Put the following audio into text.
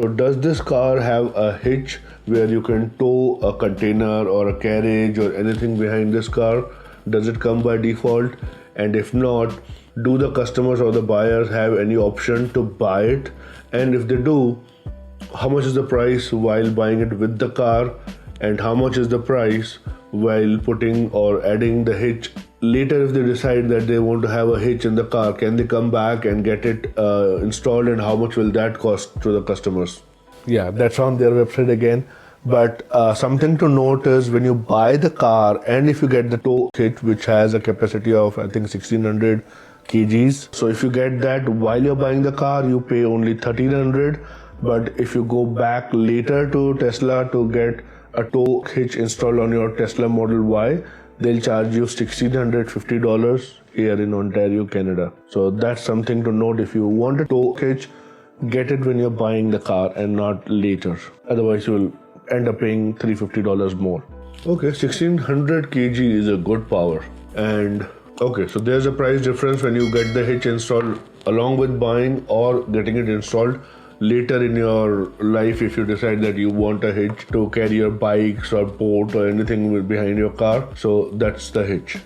So does this car have a hitch where you can tow a container or a carriage or anything behind this car? Does it come by default? And if not, do the customers or the buyers have any option to buy it? And if they do, how much is the price while buying it with the car? And how much is the price while putting or adding the hitch? Later, if they decide that they want to have a hitch in the car, can they come back and get it installed, and how much will that cost to the customers? Yeah, that's on their website again. But something to note is when you buy the car and if you get the tow hitch, which has a capacity of I think 1600 kgs. So if you get that while you're buying the car, you pay only 1300. But if you go back later to Tesla to get a tow hitch installed on your Tesla Model Y, they'll charge you $1,650 here in Ontario, Canada. So that's something to note. If you want a tow hitch, get it when you're buying the car and not later. Otherwise, you'll end up paying $350 more. Okay, 1600 kg is a good power. And okay, so there's a price difference when you get the hitch installed along with buying or getting it installed later in your life. If you decide that you want a hitch to carry your bikes or boat or anything behind your car, so that's the hitch.